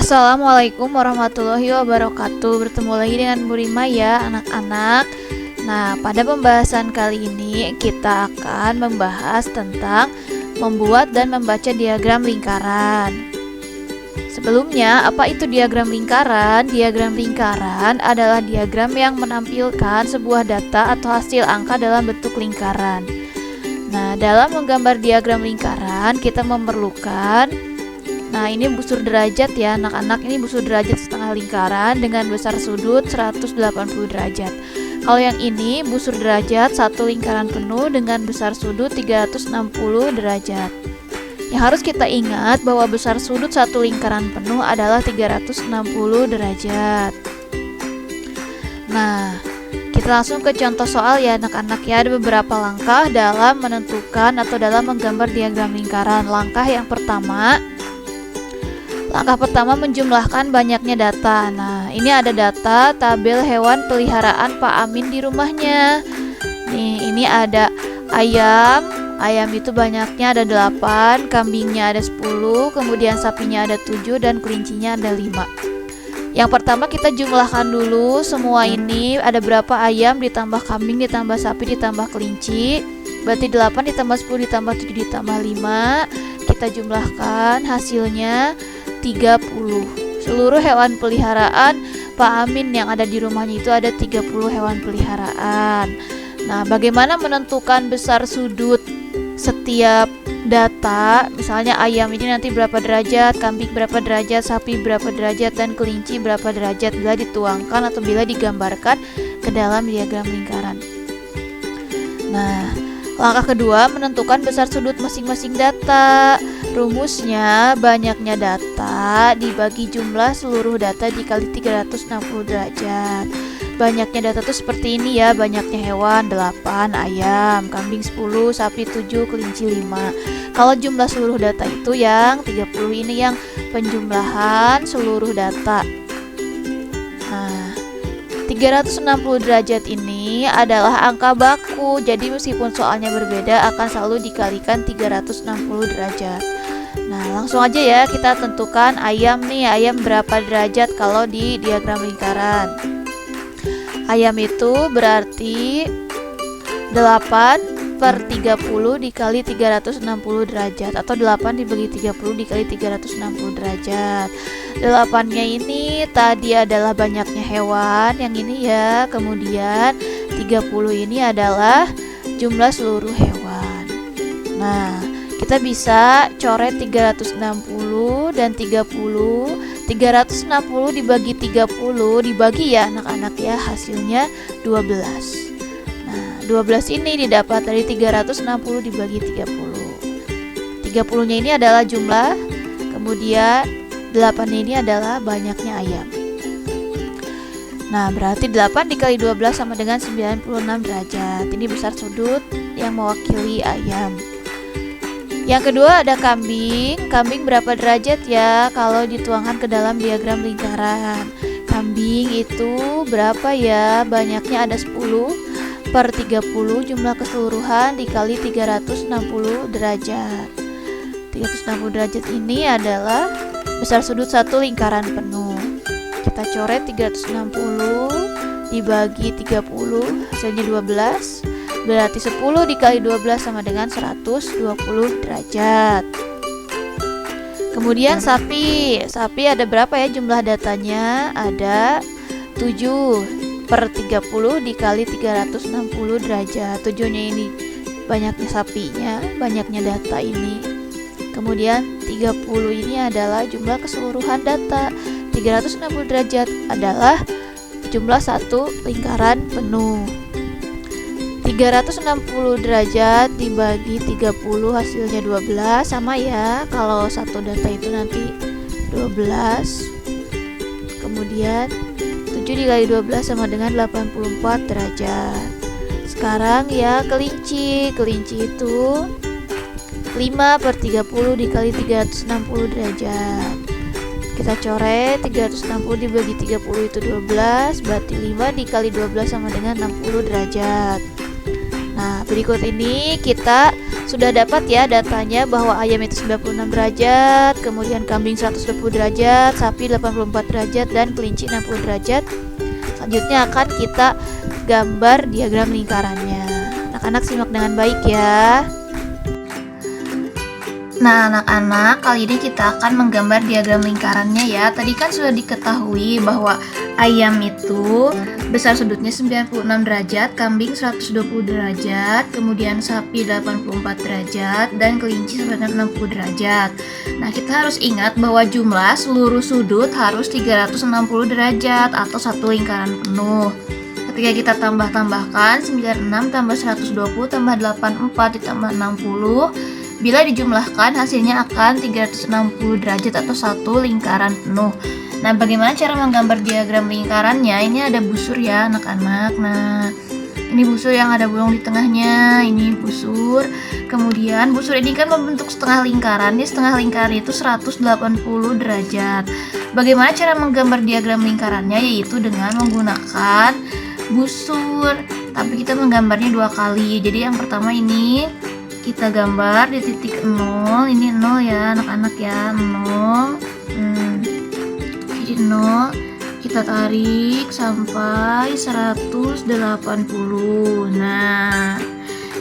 Assalamualaikum warahmatullahi wabarakatuh. Bertemu lagi dengan Bu Rima ya anak-anak. Nah, pada pembahasan kali ini kita akan membahas tentang membuat dan membaca diagram lingkaran. Sebelumnya, apa itu diagram lingkaran? Diagram lingkaran adalah diagram yang menampilkan sebuah data atau hasil angka dalam bentuk lingkaran. Nah, dalam menggambar diagram lingkaran kita memerlukan ini busur derajat ya anak-anak. Ini busur derajat setengah lingkaran dengan besar sudut 180 derajat. Kalau yang ini busur derajat satu lingkaran penuh dengan besar sudut 360 derajat. Yang harus kita ingat bahwa besar sudut satu lingkaran penuh adalah 360 derajat. Nah, kita langsung ke contoh soal ya anak-anak ya. Ada beberapa langkah dalam menentukan atau dalam menggambar diagram lingkaran. Langkah pertama menjumlahkan banyaknya data. Nah, ini ada data tabel hewan peliharaan Pak Amin di rumahnya. Nih, ini ada ayam. Ayam itu banyaknya ada 8, kambingnya ada 10, kemudian sapinya ada 7 dan kelincinya ada 5. Yang pertama kita jumlahkan dulu semua ini. Ada berapa ayam ditambah kambing ditambah sapi ditambah kelinci. Berarti 8 ditambah 10 ditambah 7 ditambah 5. Kita jumlahkan hasilnya 30. Seluruh hewan peliharaan Pak Amin yang ada di rumahnya itu ada 30 hewan peliharaan. Nah, bagaimana menentukan besar sudut setiap data? Misalnya ayam ini nanti berapa derajat, kambing berapa derajat, sapi berapa derajat, dan kelinci berapa derajat bila dituangkan atau bila digambarkan ke dalam diagram lingkaran. Nah, langkah kedua menentukan besar sudut masing-masing data. Rumusnya banyaknya data dibagi jumlah seluruh data dikali 360 derajat. Banyaknya data itu seperti ini ya. Banyaknya hewan 8, ayam, kambing 10, sapi 7, kelinci 5. Kalau jumlah seluruh data itu yang 30 ini yang penjumlahan seluruh data. Nah, 360 derajat ini adalah angka baku. Jadi meskipun soalnya berbeda akan selalu dikalikan 360 derajat. Nah, langsung aja ya kita tentukan ayam nih. Ayam berapa derajat kalau di diagram lingkaran? Ayam itu berarti 8/30 dikali 360 derajat, atau 8 dibagi 30 dikali 360 derajat. 8-nya ini tadi adalah banyaknya hewan, yang ini ya. Kemudian 30 ini adalah jumlah seluruh hewan. Nah, kita bisa coret 360 dan 30. 360 dibagi 30 dibagi ya anak-anak ya, hasilnya 12. Nah, 12 ini didapat dari 360 dibagi 30. 30-nya ini adalah jumlah, kemudian 8 ini adalah banyaknya ayam. Nah, berarti 8 dikali 12 sama dengan 96 derajat. Ini besar sudut yang mewakili ayam. Yang kedua ada kambing. Kambing berapa derajat ya kalau dituangkan ke dalam diagram lingkaran? Kambing itu berapa ya? Banyaknya ada 10/30 jumlah keseluruhan dikali 360 derajat. 360 derajat ini adalah besar sudut satu lingkaran penuh. Kita coret 360 dibagi 30 hasilnya 12. Berarti 10 dikali 12 sama dengan 120 derajat. Kemudian sapi. Sapi ada berapa ya jumlah datanya? Ada 7/30 dikali 360 derajat. 7-nya ini banyaknya sapinya, banyaknya data ini. Kemudian 30 ini adalah jumlah keseluruhan data. 360 derajat adalah jumlah satu lingkaran penuh. 360 derajat dibagi 30 hasilnya 12, sama ya. Kalau satu data itu nanti 12. Kemudian 7 dikali 12 sama dengan 84 derajat. Sekarang ya kelinci. Kelinci itu 5/30 dikali 360 derajat. Kita coret 360 dibagi 30 itu 12. Berarti 5 dikali 12 sama dengan 60 derajat. Nah, berikut ini kita sudah dapat ya datanya bahwa ayam itu 96 derajat, kemudian kambing 120 derajat, sapi 84 derajat, dan kelinci 60 derajat. Selanjutnya akan kita gambar diagram lingkarannya. Anak-anak simak dengan baik ya. Nah, anak-anak, kali ini kita akan menggambar diagram lingkarannya ya. Tadi kan sudah diketahui bahwa ayam itu besar sudutnya 96 derajat, kambing 120 derajat, kemudian sapi 84 derajat, dan kelinci sebanyak 60 derajat. Nah, kita harus ingat bahwa jumlah seluruh sudut harus 360 derajat atau satu lingkaran penuh. Ketika kita tambahkan 96 tambah 120 tambah 84 ditambah 60, bila dijumlahkan hasilnya akan 360 derajat atau satu lingkaran penuh. Nah, bagaimana cara menggambar diagram lingkarannya? Ini ada busur ya anak-anak. Nah, ini busur yang ada bolong di tengahnya. Ini busur. Kemudian busur ini kan membentuk setengah lingkaran. Ini setengah lingkaran itu 180 derajat. Bagaimana cara menggambar diagram lingkarannya? Yaitu dengan menggunakan busur. Tapi kita menggambarnya dua kali. Jadi yang pertama ini kita gambar di titik 0. Ini 0 ya anak-anak ya, 0. Jadi 0 kita tarik sampai 180. Nah,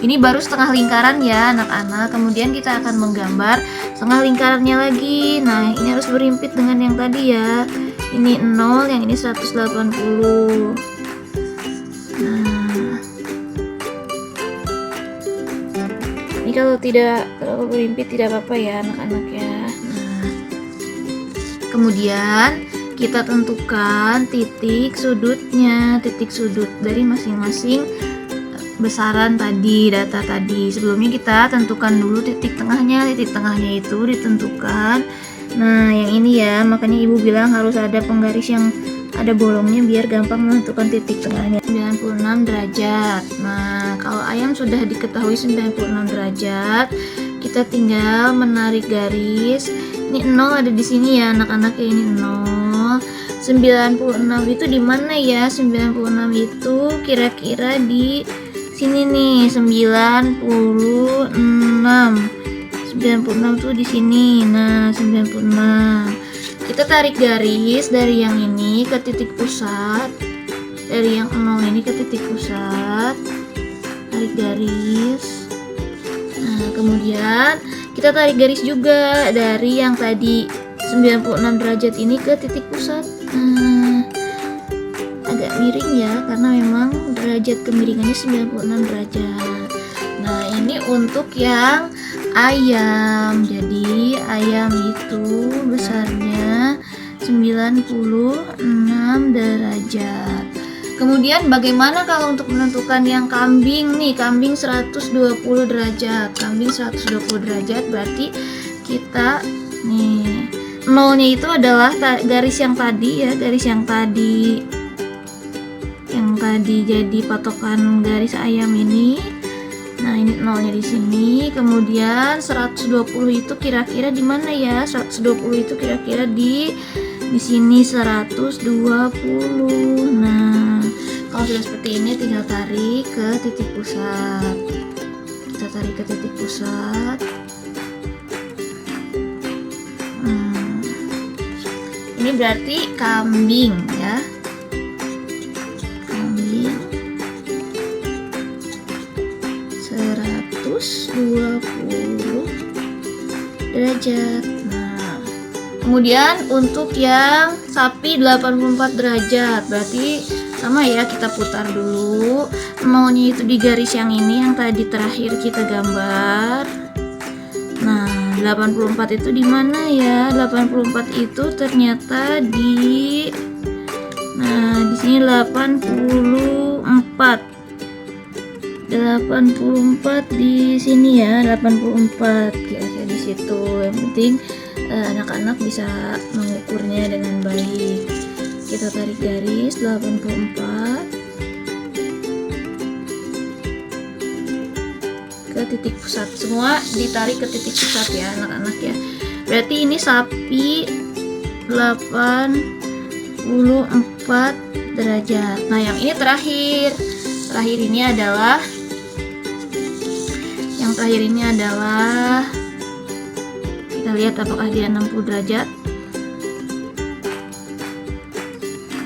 ini baru setengah lingkaran ya anak-anak. Kemudian kita akan menggambar setengah lingkarannya lagi. Nah, ini harus berimpit dengan yang tadi ya. Ini 0, yang ini 180. Ini kalau tidak terlalu berimpit tidak apa-apa ya anak-anak ya. Nah, kemudian kita tentukan titik sudutnya, titik sudut dari masing-masing besaran tadi, data tadi. Sebelumnya kita tentukan dulu titik tengahnya. Titik tengahnya itu ditentukan. Nah, yang ini ya, makanya ibu bilang harus ada penggaris yang ada bolongnya biar gampang menentukan titik tengahnya. 96 derajat. Nah, kalau ayam sudah diketahui 96 derajat, kita tinggal menarik garis. Ini 0 ada di sini ya anak-anak ya, ini 0. 96 itu di mana ya? 96 itu kira-kira di sini nih, 96. 96 tuh di sini. Nah, 96. Kita tarik garis dari yang ini ke titik pusat, dari yang 0 ini ke titik pusat, tarik garis. Nah, kemudian kita tarik garis juga dari yang tadi 96 derajat ini ke titik pusat. Nah, agak miring ya, karena memang derajat kemiringannya 96 derajat. Nah, ini untuk yang ayam. Jadi ayam itu besarnya 96 derajat. Kemudian bagaimana kalau untuk menentukan yang kambing nih? Kambing 120 derajat. Kambing 120 derajat berarti kita nih, nolnya itu adalah garis yang tadi ya, garis yang tadi jadi patokan garis ayam ini. Nah, ini nolnya di sini. Kemudian 120 itu kira-kira di mana ya? 120 itu kira-kira di sini 120. Nah, kalau sudah seperti ini tinggal tarik ke titik pusat. Kita tarik ke titik pusat. Ini berarti kambing ya. 120 derajat. Nah, kemudian untuk yang sapi 84 derajat, berarti sama ya, kita putar dulu. Nolnya itu di garis yang ini yang tadi terakhir kita gambar. Nah, 84 itu di mana ya? 84 itu ternyata di sini 84 di sini ya, 84 kira-kira di situ. Yang penting anak-anak bisa mengukurnya dengan baik. Kita tarik garis 84 ke titik pusat. Semua ditarik ke titik pusat ya anak-anak ya. Berarti ini sapi 84 derajat. Nah, yang ini terakhir ini adalah yang yang terakhir ini adalah, kita lihat apakah dia 60 derajat.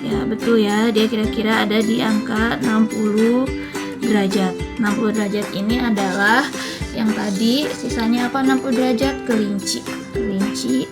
Ya betul ya, dia kira-kira ada di angka 60 derajat. 60 derajat ini adalah yang tadi, sisanya apa? 60 derajat kelinci. 60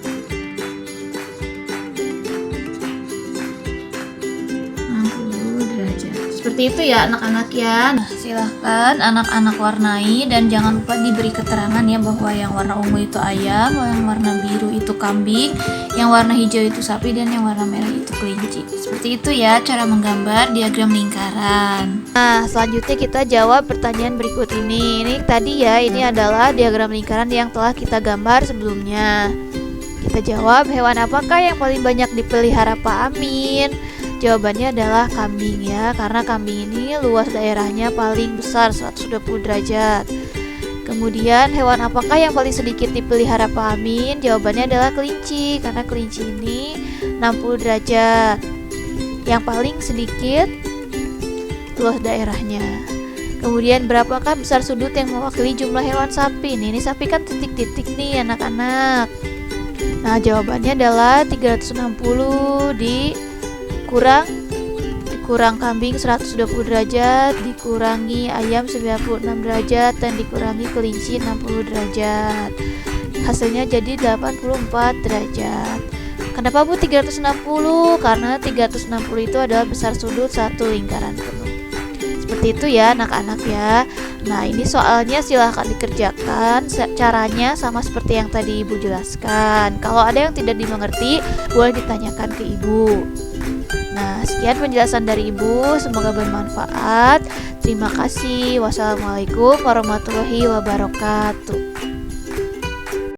derajat. Seperti itu ya anak-anak ya. Nah, silahkan anak-anak warnai dan jangan lupa diberi keterangan ya bahwa yang warna ungu itu ayam, yang warna biru itu kambing, yang warna hijau itu sapi, dan yang warna merah itu kelinci. Seperti itu ya cara menggambar diagram lingkaran. Nah, selanjutnya kita jawab pertanyaan berikut ini. Ini tadi ya, ini adalah diagram lingkaran yang telah kita gambar sebelumnya. Kita jawab, hewan apakah yang paling banyak dipelihara Pak Amin? Jawabannya adalah kambing ya, karena kambing ini luas daerahnya paling besar 120 derajat. Kemudian hewan apakah yang paling sedikit dipelihara Pak Amin? Jawabannya adalah kelinci, karena kelinci ini 60 derajat. Yang paling sedikit luas daerahnya. Kemudian berapakah besar sudut yang mewakili jumlah hewan sapi? Ini sapi kan titik-titik nih anak-anak. Nah, jawabannya adalah 360 dikurang kambing 120 derajat, dikurangi ayam 96 derajat, dan dikurangi kelinci 60 derajat. Hasilnya jadi 84 derajat. Kenapa Bu 360? Karena 360 itu adalah besar sudut satu lingkaran penuh. Seperti itu ya anak-anak ya. Nah, ini soalnya silahkan dikerjakan. Caranya sama seperti yang tadi Ibu jelaskan. Kalau ada yang tidak dimengerti, boleh ditanyakan ke Ibu. Nah, sekian penjelasan dari Ibu, semoga bermanfaat. Terima kasih. Wassalamualaikum warahmatullahi wabarakatuh.